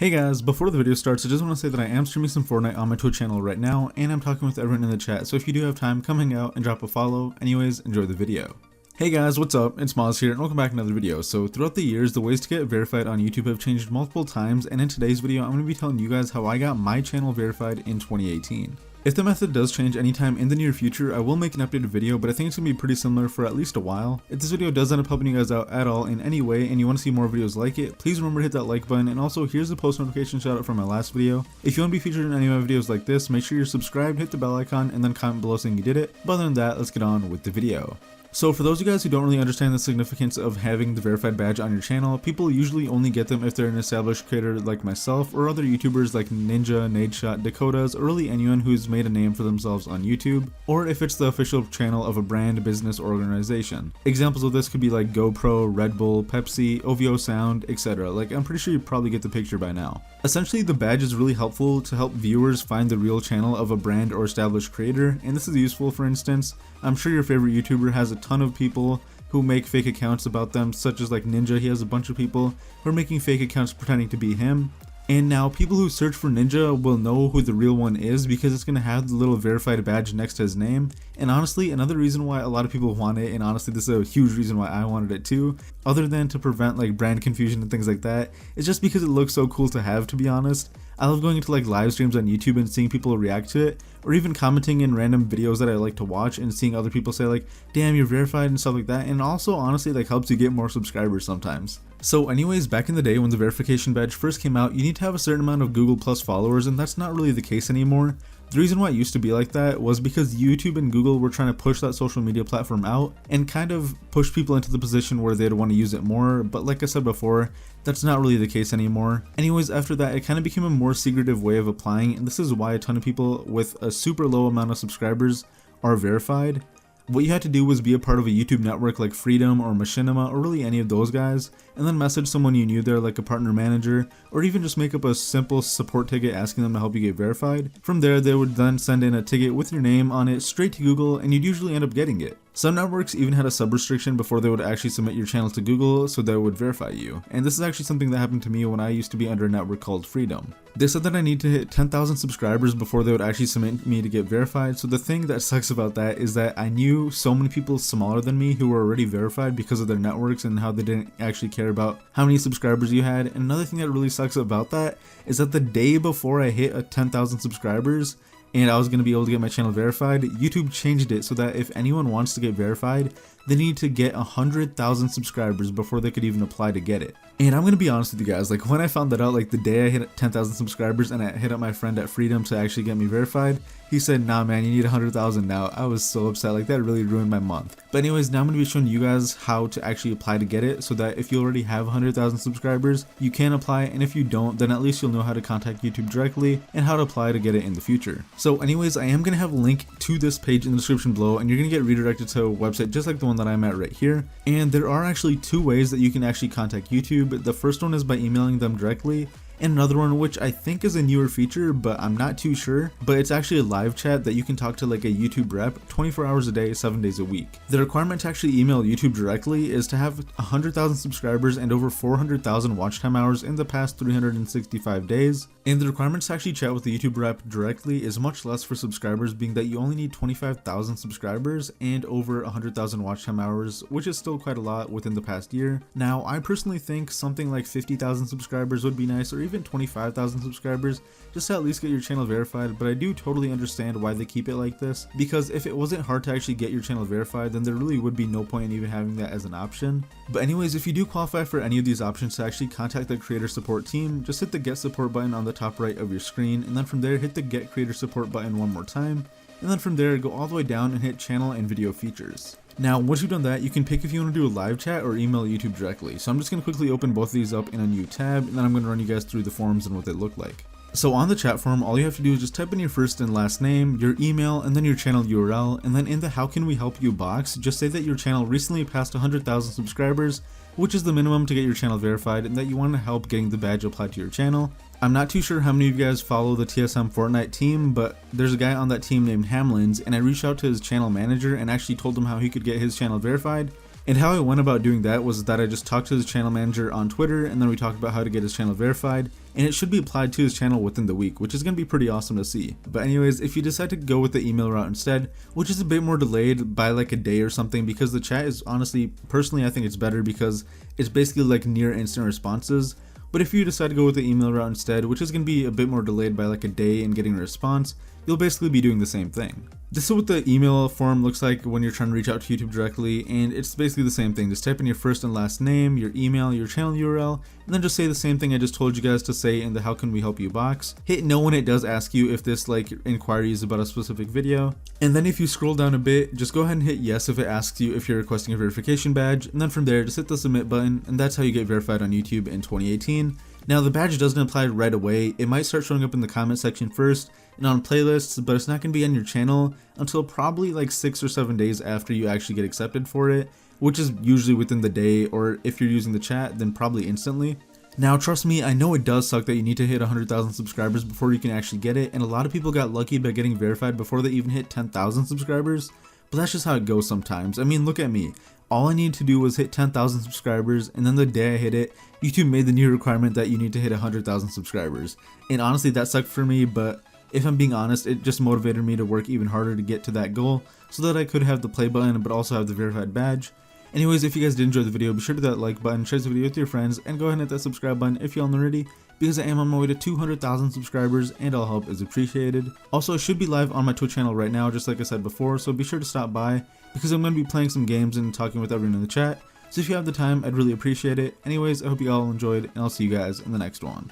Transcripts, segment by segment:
Hey guys, before the video starts, I just want to say that I am streaming some Fortnite on my Twitch channel right now, and I'm talking with everyone in the chat, so if you do have time, come hang out and drop a follow. Anyways, enjoy the video. Hey guys, what's up? It's Muaaz here, and welcome back to another video. So throughout the years, the ways to get verified on YouTube have changed multiple times, and in today's video, I'm going to be telling you guys how I got my channel verified in 2018. If the method does change anytime in the near future, I will make an updated video, but I think it's going to be pretty similar for at least a while. If this video does end up helping you guys out at all in any way and you want to see more videos like it, please remember to hit that like button, and also here's the post notification shout out from my last video. If you want to be featured in any of my videos like this, make sure you're subscribed, hit the bell icon, and then comment below saying you did it. But other than that, let's get on with the video. So for those of you guys who don't really understand the significance of having the verified badge on your channel, people usually only get them if they're an established creator like myself or other YouTubers like Ninja, Nadeshot, Dakotas, or really anyone who's made a name for themselves on YouTube, or if it's the official channel of a brand, business, or organization. Examples of this could be like GoPro, Red Bull, Pepsi, OVO Sound, etc. Like, I'm pretty sure you probably get the picture by now. Essentially, the badge is really helpful to help viewers find the real channel of a brand or established creator, and this is useful. For instance, I'm sure your favorite YouTuber has a ton of people who make fake accounts about them, such as like Ninja. He has a bunch of people who are making fake accounts pretending to be him. And now people who search for Ninja will know who the real one is because it's going to have the little verified badge next to his name. And honestly, another reason why a lot of people want it, and honestly this is a huge reason why I wanted it too, other than to prevent like brand confusion and things like that, is just because it looks so cool to have, to be honest. I love going into like live streams on YouTube and seeing people react to it, or even commenting in random videos that I like to watch and seeing other people say like, damn, you're verified and stuff like that. And also honestly like helps you get more subscribers sometimes. So anyways, back in the day when the verification badge first came out, you need to have a certain amount of Google Plus followers, and that's not really the case anymore. The reason why it used to be like that was because YouTube and Google were trying to push that social media platform out and kind of push people into the position where they'd want to use it more, but like I said before, that's not really the case anymore. Anyways, after that, it kind of became a more secretive way of applying, and this is why a ton of people with a super low amount of subscribers are verified. What you had to do was be a part of a YouTube network like Freedom or Machinima or really any of those guys, and then message someone you knew there like a partner manager, or even just make up a simple support ticket asking them to help you get verified. From there, they would then send in a ticket with your name on it straight to Google, and you'd usually end up getting it. Some networks even had a sub restriction before they would actually submit your channel to Google so they would verify you, and this is actually something that happened to me when I used to be under a network called Freedom. They said that I need to hit 10,000 subscribers before they would actually submit me to get verified, so the thing that sucks about that is that I knew so many people smaller than me who were already verified because of their networks and how they didn't actually care about how many subscribers you had. And another thing that really sucks about that is that the day before I hit 10,000 subscribers and I was going to be able to get my channel verified, YouTube changed it so that if anyone wants to get verified, they need to get 100,000 subscribers before they could even apply to get it. And I'm going to be honest with you guys, like when I found that out, like the day I hit 10,000 subscribers and I hit up my friend at Freedom to actually get me verified, he said, nah man, you need 100,000 now. I was so upset, like that really ruined my month. But anyways, now I'm going to be showing you guys how to actually apply to get it so that if you already have 100,000 subscribers, you can apply, and if you don't, then at least you'll know how to contact YouTube directly and how to apply to get it in the future. So anyways, I am going to have a link to this page in the description below, and you're going to get redirected to a website just like the one that I'm at right here. And there are actually two ways that you can actually contact YouTube. The first one is by emailing them directly, and another one which I think is a newer feature but I'm not too sure, but it's actually a live chat that you can talk to like a YouTube rep 24 hours a day, 7 days a week. The requirement to actually email YouTube directly is to have 100,000 subscribers and over 400,000 watch time hours in the past 365 days. And the requirement to actually chat with the YouTube rep directly is much less for subscribers, being that you only need 25,000 subscribers and over 100,000 watch time hours, which is still quite a lot within the past year. Now, I personally think something like 50,000 subscribers would be nice, or even 25,000 subscribers, just to at least get your channel verified. But I do totally understand why they keep it like this, because if it wasn't hard to actually get your channel verified, then there really would be no point in even having that as an option. But anyways, if you do qualify for any of these options to actually contact the creator support team, just hit the get support button on the top right of your screen, and then from there hit the get creator support button one more time, and then from there go all the way down and hit channel and video features. Now once you've done that, you can pick if you want to do a live chat or email YouTube directly. So I'm just going to quickly open both of these up in a new tab, and then I'm going to run you guys through the forms and what they look like. So on the chat form, all you have to do is just type in your first and last name, your email, and then your channel URL, and then in the how can we help you box, just say that your channel recently passed 100,000 subscribers, which is the minimum to get your channel verified, and that you want to help getting the badge applied to your channel. I'm not too sure how many of you guys follow the TSM Fortnite team, but there's a guy on that team named Hamlins, and I reached out to his channel manager and actually told him how he could get his channel verified, And how I went about doing that was that I just talked to his channel manager on Twitter, and then we talked about how to get his channel verified, and it should be applied to his channel within the week, which is going to be pretty awesome to see. But anyways, if you decide to go with the email route instead, which is a bit more delayed by like a day or something, because the chat is honestly, personally I think it's better because it's basically like near instant responses. But if you decide to go with the email route instead, which is going to be a bit more delayed by like a day in getting a response, you'll basically be doing the same thing. This is what the email form looks like when you're trying to reach out to YouTube directly, and it's basically the same thing. Just type in your first and last name, your email, your channel URL, and then just say the same thing I just told you guys to say in the how can we help you box. Hit no when it does ask you if this like inquiry is about a specific video, and then if you scroll down a bit, just go ahead and hit yes if it asks you if you're requesting a verification badge, and then from there just hit the submit button, and that's how you get verified on YouTube in 2018. Now the badge doesn't apply right away. It might start showing up in the comment section first and on playlists, but it's not going to be on your channel until probably like 6 or 7 days after you actually get accepted for it, which is usually within the day, or if you're using the chat then probably instantly. Now trust me, I know it does suck that you need to hit 100,000 subscribers before you can actually get it, and a lot of people got lucky by getting verified before they even hit 10,000 subscribers, but that's just how it goes sometimes. I mean, look at me. All I needed to do was hit 10,000 subscribers, and then the day I hit it, YouTube made the new requirement that you need to hit 100,000 subscribers. And honestly, that sucked for me, but if I'm being honest, it just motivated me to work even harder to get to that goal, so that I could have the play button, but also have the verified badge. Anyways, if you guys did enjoy the video, be sure to hit that like button, share this video with your friends, and go ahead and hit that subscribe button if you aren't already, because I am on my way to 200,000 subscribers, and all help is appreciated. Also, I should be live on my Twitch channel right now, just like I said before, so be sure to stop by, because I'm going to be playing some games and talking with everyone in the chat, so if you have the time, I'd really appreciate it. Anyways, I hope you all enjoyed, and I'll see you guys in the next one.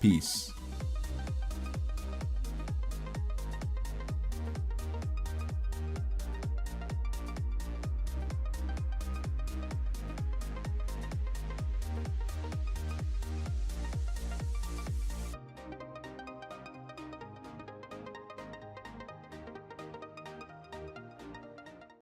Peace.